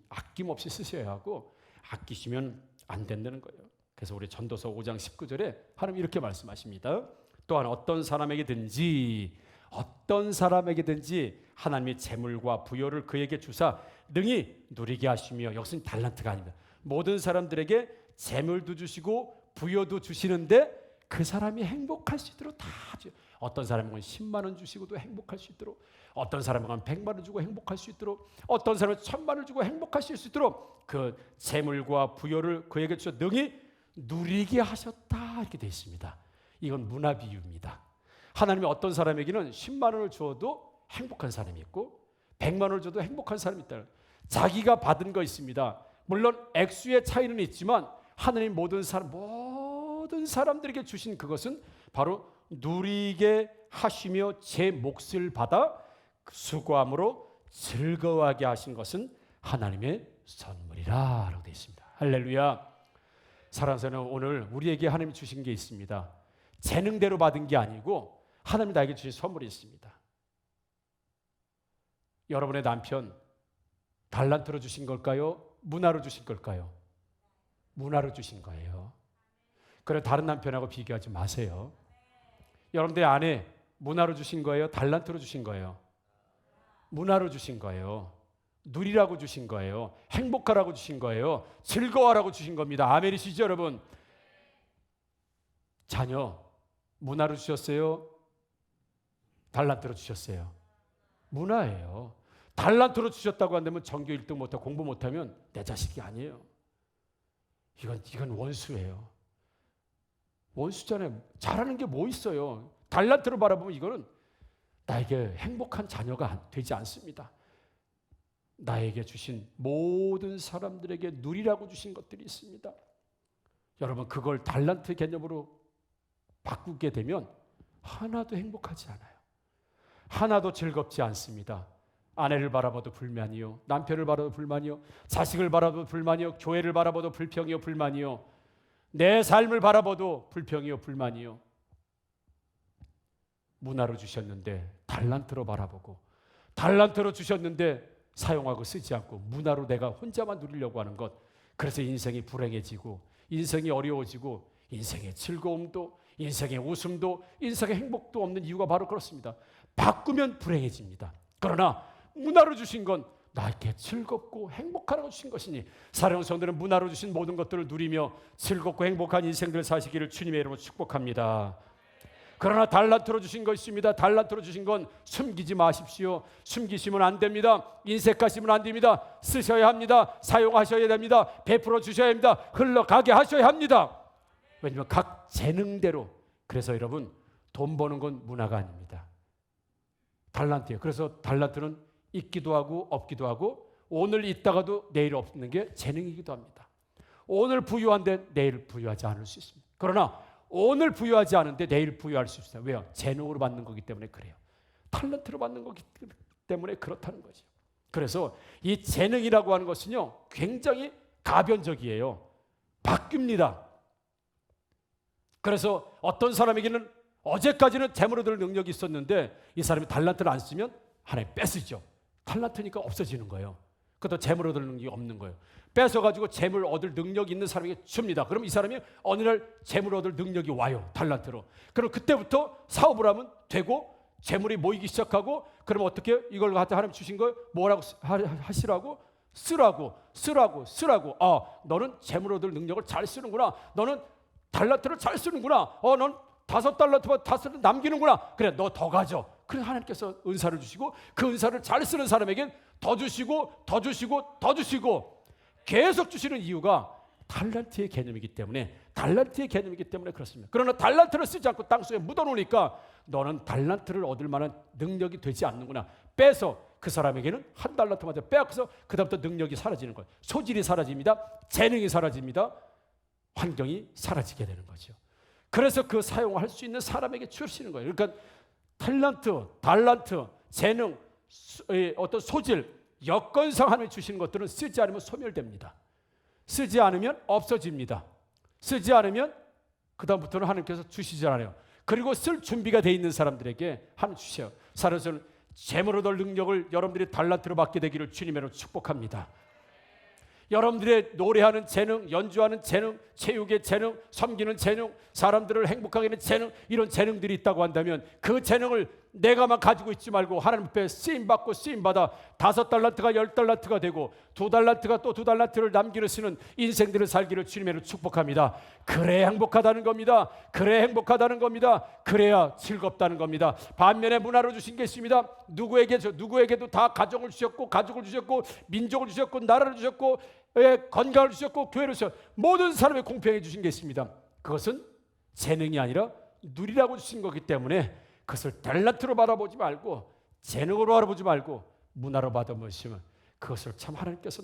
아낌없이 쓰셔야 하고 아끼시면 안 된다는 거예요. 그래서 우리 전도서 5장 19절에 하나님 이렇게 말씀하십니다. 또한 어떤 사람에게든지 하나님의 재물과 부여를 그에게 주사 능히 누리게 하시며, 여기서는 달란트가 아닙니다. 모든 사람들에게 재물도 주시고 부여도 주시는데 그 사람이 행복할 수 있도록 다 줘요. 어떤 사람은 10만 원 주시고도 행복할 수 있도록, 어떤 사람은 100만 원 주고 행복할 수 있도록, 어떤 사람은 1000만 원 주고 행복하실 수 있도록 그 재물과 부여를 그에게 주셔 능히 누리게 하셨다 이렇게 되어 있습니다. 이건 문화 비유입니다. 하나님이 어떤 사람에게는 10만 원을 주어도 행복한 사람이 있고 100만 원을 줘도 행복한 사람이 있다. 자기가 받은 거 있습니다. 물론 액수의 차이는 있지만 하나님 모든 사람들에게 주신 그것은 바로 누리게 하시며 제 몫을 받아 수고함으로 즐거워하게 하신 것은 하나님의 선물이라 라고 되어 있습니다. 할렐루야. 사랑하는 사람, 오늘 우리에게 하나님이 주신 게 있습니다. 재능대로 받은 게 아니고 하나님이 나에게 주신 선물이 있습니다. 여러분의 남편 달란트로 주신 걸까요? 문화로 주신 걸까요? 문화로 주신 거예요. 그래, 다른 남편하고 비교하지 마세요. 여러분들의 아내 문화로 주신 거예요? 달란트로 주신 거예요? 문화로 주신 거예요. 누리라고 주신 거예요. 행복하라고 주신 거예요. 즐거워라고 주신 겁니다. 아멘이시죠, 여러분? 자녀 문화로 주셨어요? 달란트로 주셨어요? 문화예요. 달란트로 주셨다고 한다면 전교 1등 못하고 공부 못하면 내 자식이 아니에요. 이건 원수예요. 원수잖아요. 잘하는 게 뭐 있어요. 달란트로 바라보면 이거는 나에게 행복한 자녀가 되지 않습니다. 나에게 주신 모든 사람들에게 누리라고 주신 것들이 있습니다. 여러분, 그걸 달란트 개념으로 바꾸게 되면 하나도 행복하지 않아요. 하나도 즐겁지 않습니다. 아내를 바라봐도 불만이요, 남편을 바라봐도 불만이요, 자식을 바라봐도 불만이요, 교회를 바라봐도 불평이요, 불만이요, 내 삶을 바라봐도 불평이요, 불만이요. 문화로 주셨는데 달란트로 바라보고, 달란트로 주셨는데 사용하고 쓰지 않고 문화로 내가 혼자만 누리려고 하는 것, 그래서 인생이 불행해지고 인생이 어려워지고 인생의 즐거움도, 인생의 웃음도, 인생의 행복도 없는 이유가 바로 그렇습니다. 바꾸면 불행해집니다. 그러나 문화로 주신 건 나에게 즐겁고 행복하라고 주신 것이니, 사랑하는 성도들은 문화로 주신 모든 것들을 누리며 즐겁고 행복한 인생들 사시기를 주님의 이름으로 축복합니다. 그러나 달란트로 주신 거 있습니다. 달란트로 주신 건 숨기지 마십시오. 숨기시면 안 됩니다. 인색하시면 안 됩니다. 쓰셔야 합니다. 사용하셔야 됩니다. 베풀어 주셔야 합니다. 흘러가게 하셔야 합니다. 왜냐하면 각 재능대로. 그래서 여러분, 돈 버는 건 문화가 아닙니다. 달란트예요. 그래서 달란트는 있기도 하고 없기도 하고, 오늘 있다가도 내일 없는 게 재능이기도 합니다. 오늘 부유한데 내일 부유하지 않을 수 있습니다. 그러나 오늘 부유하지 않은데 내일 부유할 수 있어요. 왜요? 재능으로 받는 거기 때문에 그래요. 탤런트로 받는 거기 때문에 그렇다는 거죠. 그래서 이 재능이라고 하는 것은요, 굉장히 가변적이에요. 바뀝니다. 그래서 어떤 사람에게는 어제까지는 재물 얻을 능력이 있었는데 이 사람이 달란트를 안 쓰면 하나님 뺏으죠. 달란트니까 없어지는 거예요. 그것도 재물 얻을 능력이 없는 거예요. 뺏어가지고 재물 얻을 능력이 있는 사람에게 줍니다. 그럼 이 사람이 어느 날 재물 얻을 능력이 와요. 달란트로. 그럼 그때부터 사업을 하면 되고 재물이 모이기 시작하고, 그럼 어떻게 이걸 갖다 하나님 주신 걸 뭐라고 하시라고? 쓰라고. 아, 너는 재물 얻을 능력을 잘 쓰는구나. 너는 달란트를 잘 쓰는구나. 넌 5달란트만 5를 남기는구나. 그래, 너 더 가져. 그래서 하나님께서 은사를 주시고, 그 은사를 잘 쓰는 사람에겐 더 주시고 더 주시고 더 주시고 계속 주시는 이유가 달란트의 개념이기 때문에, 달란트의 개념이기 때문에 그렇습니다. 그러나 달란트를 쓰지 않고 땅속에 묻어놓으니까 너는 달란트를 얻을 만한 능력이 되지 않는구나. 빼서 그 사람에게는 한 달란트마다 빼앗겨서 그다음부터 능력이 사라지는 거예요. 소질이 사라집니다. 재능이 사라집니다. 환경이 사라지게 되는 거죠. 그래서 그 사용할 수 있는 사람에게 주시는 거예요. 그러니까 탤런트, 달란트, 재능, 어떤 소질, 여건상 하나님이 주시는 것들은 쓰지 않으면 소멸됩니다. 쓰지 않으면 없어집니다. 쓰지 않으면 그 다음부터는 하나님께서 주시지 않아요. 그리고 쓸 준비가 돼 있는 사람들에게 하나님 주세요. 살아서는 재물을 얻을 능력을 여러분들이 달란트로 받게 되기를 주님으로 축복합니다. 여러분들의 노래하는 재능, 연주하는 재능, 체육의 재능, 섬기는 재능, 사람들을 행복하게 하는 재능, 이런 재능들이 있다고 한다면 그 재능을 내가만 가지고 있지 말고 하나님 앞에 쓰임받고 쓰임받아 5달란트가 10달란트가 되고 2달란트가 또 2달란트를 남기는 쓰는 인생들을 살기를 주님으로 축복합니다. 그래야 행복하다는 겁니다. 그래야 행복하다는 겁니다. 그래야 즐겁다는 겁니다. 반면에 문화로 주신 게 있습니다. 누구에게도 다 가정을 주셨고, 가족을 주셨고, 민족을 주셨고, 나라를 주셨고, 건강을 주셨고, 교회를 주셨고, 모든 사람의 공평해 주신 게 있습니다. 그것은 재능이 아니라 누리라고 주신 거기 때문에 그것을 달란트로 바라보지 말고, 재능으로 바라보지 말고 문화로 바라보시면 그것을 참 하나님께서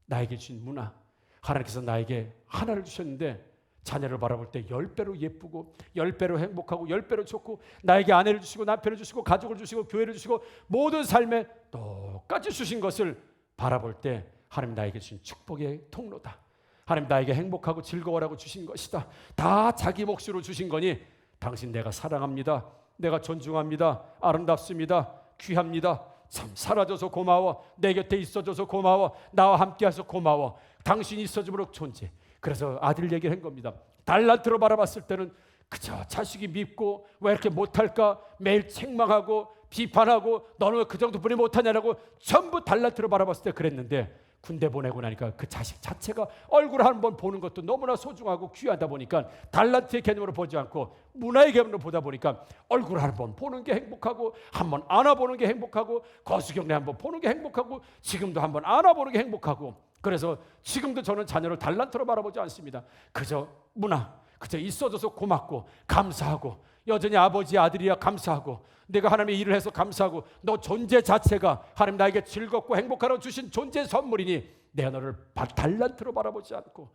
나에게 주신 문화, 하나님께서 나에게 하나를 주셨는데 자녀를 바라볼 때 10배로 예쁘고 10배로 행복하고 10배로 좋고 나에게 아내를 주시고 남편을 주시고 가족을 주시고 교회를 주시고 모든 삶에 똑같이 주신 것을 바라볼 때 하나님 나에게 주신 축복의 통로다. 하나님 나에게 행복하고 즐거워라고 주신 것이다. 다 자기 몫으로 주신 거니 당신 내가 사랑합니다. 내가 존중합니다. 아름답습니다. 귀합니다. 참 살아줘서 고마워. 내 곁에 있어줘서 고마워. 나와 함께해서 고마워. 당신이 있어줌으로 존재. 그래서 아들 얘기를 한 겁니다. 달란트로 바라봤을 때는 그저 자식이 밉고 왜 이렇게 못할까 매일 책망하고 비판하고 너는 왜 그 정도뿐이 못하냐라고 전부 달란트로 바라봤을 때 그랬는데 군대 보내고 나니까 그 자식 자체가 얼굴 한번 보는 것도 너무나 소중하고 귀하다 보니까 달란트의 개념으로 보지 않고 문화의 개념으로 보다 보니까 얼굴 한번 보는 게 행복하고 한번 안아보는 게 행복하고 거수경례 한번 보는 게 행복하고 지금도 한번 안아보는 게 행복하고 그래서 지금도 저는 자녀를 달란트로 바라보지 않습니다. 그저 문화, 그저 있어줘서 고맙고 감사하고 여전히 아버지 아들이야 감사하고 내가 하나님의 일을 해서 감사하고 너 존재 자체가 하나님 나에게 즐겁고 행복하라고 주신 존재 선물이니 내가 너를 달란트로 바라보지 않고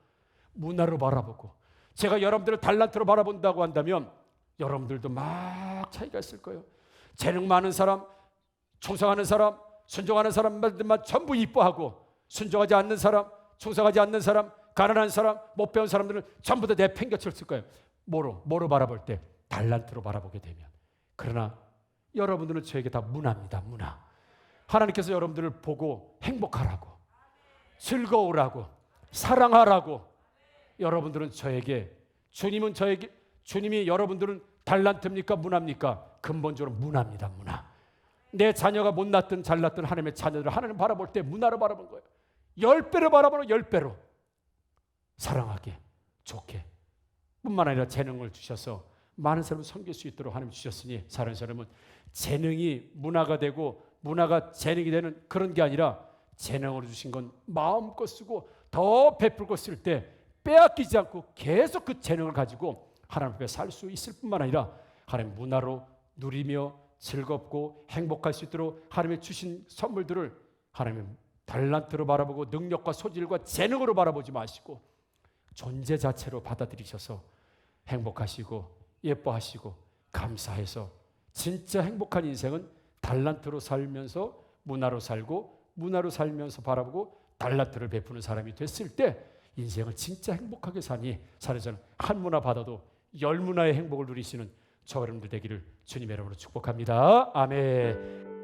문화로 바라보고 제가 여러분들을 달란트로 바라본다고 한다면 여러분들도 막 차이가 있을 거예요. 재능 많은 사람, 충성하는 사람, 순종하는 사람들만 전부 이뻐하고 순종하지 않는 사람, 충성하지 않는 사람, 가난한 사람, 못 배운 사람들은 전부 다 내팽개쳤을 거예요. 뭐로 바라볼 때? 달란트로 바라보게 되면. 그러나 여러분들은 저에게 다 문화입니다. 문화. 하나님께서 여러분들을 보고 행복하라고, 즐거우라고, 사랑하라고 여러분들은 저에게 주님이 여러분들은 달란트입니까? 문화입니까? 근본적으로 문화입니다. 문화. 내 자녀가 못났든 잘났든 하나님의 자녀들을 하나님 바라볼 때 문화로 바라본 거예요. 10배로 바라보는 10배로 사랑하게 좋게 뿐만 아니라 재능을 주셔서 많은 사람을 섬길 수 있도록 하나님 주셨으니 사랑하는 사람은 재능이 문화가 되고 문화가 재능이 되는 그런 게 아니라 재능으로 주신 건 마음껏 쓰고 더 베풀고 쓸 때 빼앗기지 않고 계속 그 재능을 가지고 하나님 앞에 살 수 있을 뿐만 아니라 하나님 문화로 누리며 즐겁고 행복할 수 있도록 하나님의 주신 선물들을 하나님의 달란트로 바라보고 능력과 소질과 재능으로 바라보지 마시고 존재 자체로 받아들이셔서 행복하시고 예뻐하시고 감사해서 진짜 행복한 인생은 달란트로 살면서 문화로 살고 문화로 살면서 바라보고 달란트를 베푸는 사람이 됐을 때 인생을 진짜 행복하게 사니 사례자는 한 문화 받아도 10문화의 행복을 누리시는 저 여러분들 되기를 주님의 이름으로 축복합니다. 아멘.